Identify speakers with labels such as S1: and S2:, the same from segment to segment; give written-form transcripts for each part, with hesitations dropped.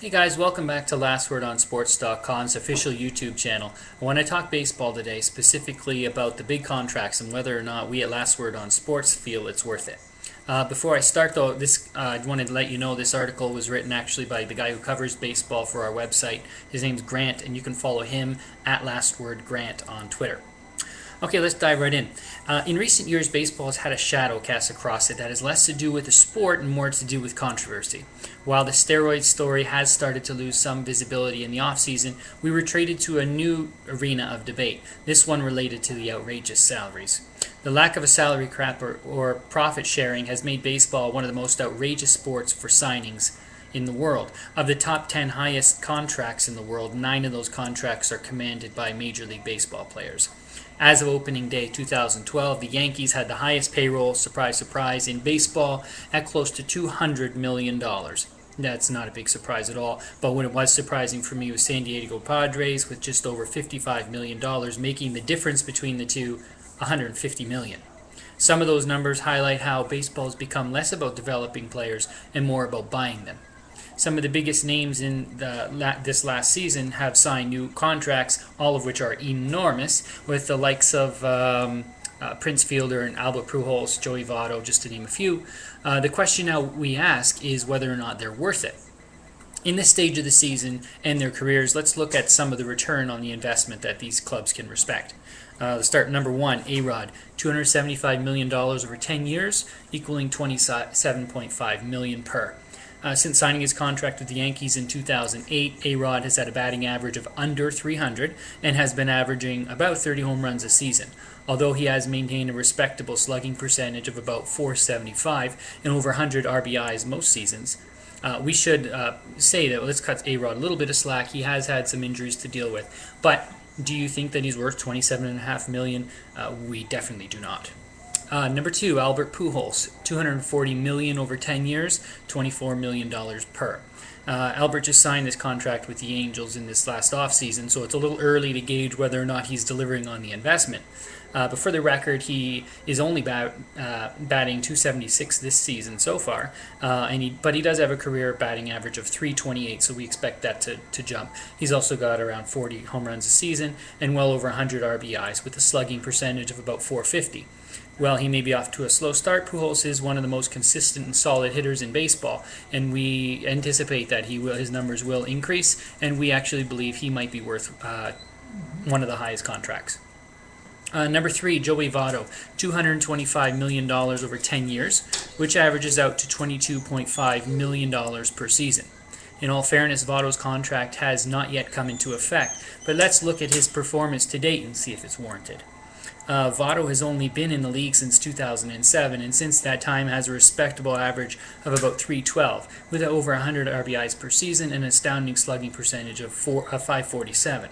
S1: Hey guys, welcome back to LastWordOnSports.com's official YouTube channel. I want to talk baseball today, specifically about the big contracts and whether or not we at Last Word on Sports feel it's worth it. Before I start though, I wanted to let you know this article was written actually by the guy who covers baseball for our website. His name's Grant, and you can follow him at LastWordGrant on Twitter. Okay, let's dive right in. In recent years, baseball has had a shadow cast across it that has less to do with the sport and more to do with controversy. While the steroid story has started to lose some visibility in the offseason, we were traded to a new arena of debate, this one related to the outrageous salaries. The lack of a salary cap or profit sharing has made baseball one of the most outrageous sports for signings in the world. Of the top 10 highest contracts in the world, 9 of those contracts are commanded by Major League Baseball players. As of opening day 2012, the Yankees had the highest payroll, surprise, surprise, in baseball at close to $200 million. That's not a big surprise at all, but what it was surprising for me was San Diego Padres with just over $55 million, making the difference between the two $150 million. Some of those numbers highlight how baseball has become less about developing players and more about buying them. Some of the biggest names in this last season have signed new contracts, all of which are enormous, with the likes of Prince Fielder and Albert Pujols, Joey Votto, just to name a few. The question now we ask is whether or not they're worth it. In this stage of the season and their careers, let's look at some of the return on the investment that these clubs can respect. Let's start number one, A-Rod, $275 million over 10 years, equaling $27.5 million per. Since signing his contract with the Yankees in 2008, A-Rod has had a batting average of under 300 and has been averaging about 30 home runs a season. Although he has maintained a respectable slugging percentage of about .475 and over 100 RBIs most seasons, we should say that let's cut A-Rod a little bit of slack. He has had some injuries to deal with. But do you think that he's worth $27.5 million? We definitely do not. Number two, Albert Pujols, $240 million over 10 years, $24 million per. Albert just signed this contract with the Angels in this last offseason, so it's a little early to gauge whether or not he's delivering on the investment. But for the record, he is only batting .276 this season so far, but he does have a career batting average of .328, so we expect that to jump. He's also got around 40 home runs a season and well over 100 RBIs with a slugging percentage of about .450. Well, he may be off to a slow start. Pujols is one of the most consistent and solid hitters in baseball, and we anticipate that his numbers will increase, and we actually believe he might be worth one of the highest contracts. Number three, Joey Votto, $225 million over 10 years, which averages out to $22.5 million per season. In all fairness, Votto's contract has not yet come into effect, but let's look at his performance to date and see if it's warranted. Votto has only been in the league since 2007, and since that time has a respectable average of about .312, with over 100 RBIs per season and an astounding slugging percentage of .547,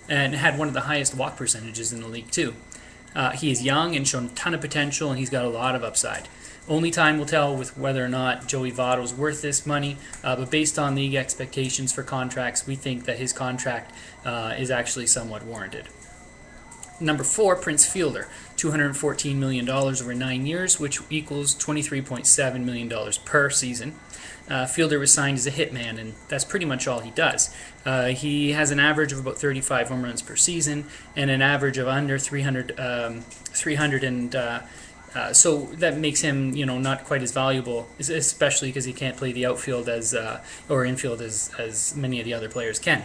S1: and had one of the highest walk percentages in the league too. He is young and shown a ton of potential, and he's got a lot of upside. Only time will tell with whether or not Joey Votto is worth this money, but based on league expectations for contracts, we think that his contract is actually somewhat warranted. Number four, Prince Fielder, $214 million over 9 years, which equals $23.7 million per season. Fielder was signed as a hitman, and that's pretty much all he does. He has an average of about 35 home runs per season and an average of under 300, so that makes him, not quite as valuable, especially because he can't play the outfield or infield as many of the other players can.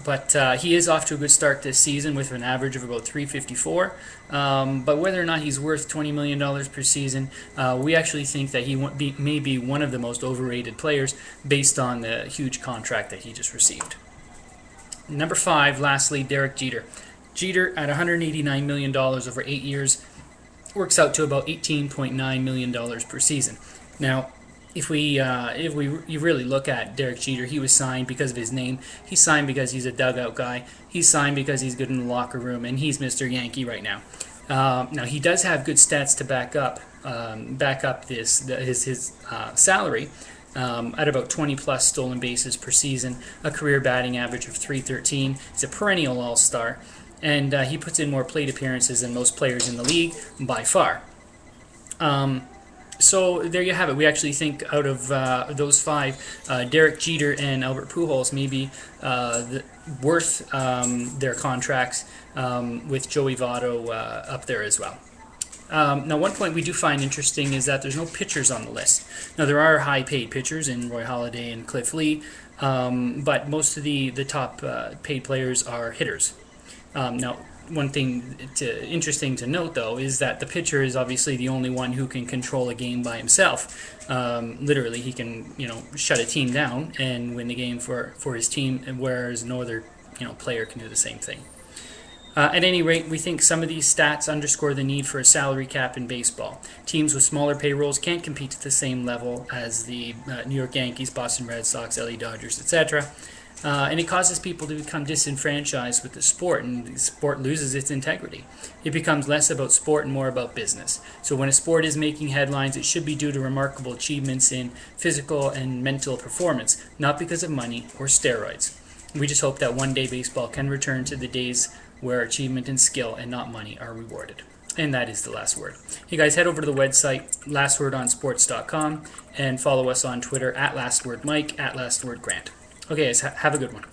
S1: But he is off to a good start this season with an average of about .354. But whether or not he's worth $20 million per season, we actually think that he may be one of the most overrated players based on the huge contract that he just received. Number five, lastly, Derek Jeter. Jeter at $189 million over 8 years works out to about $18.9 million per season. Now, if you really look at Derek Jeter, he was signed because of his name. He's signed because he's a dugout guy. He's signed because he's good in the locker room, and he's Mr. Yankee right now. Now he does have good stats to back up his salary at about 20 plus stolen bases per season, a career batting average of .313. He's a perennial all-star, and he puts in more plate appearances than most players in the league by far. So there you have it. We actually think out of those five, Derek Jeter and Albert Pujols may be worth their contracts, with Joey Votto up there as well. Now, one point we do find interesting is that there's no pitchers on the list. Now, there are high-paid pitchers in Roy Halladay and Cliff Lee, but most of the top paid players are hitters. Now, one thing interesting to note, though, is that the pitcher is obviously the only one who can control a game by himself. Literally, he can, shut a team down and win the game for his team, whereas no other, player can do the same thing. At any rate, we think some of these stats underscore the need for a salary cap in baseball. Teams with smaller payrolls can't compete at the same level as the New York Yankees, Boston Red Sox, LA Dodgers, etc. And it causes people to become disenfranchised with the sport, and the sport loses its integrity. It becomes less about sport and more about business. So when a sport is making headlines, it should be due to remarkable achievements in physical and mental performance, not because of money or steroids. We just hope that one day baseball can return to the days where achievement and skill and not money are rewarded. And that is the last word. Hey guys, head over to the website, lastwordonsports.com, and follow us on Twitter at LastWordMike, at LastWordGrant. Okay guys, have a good one.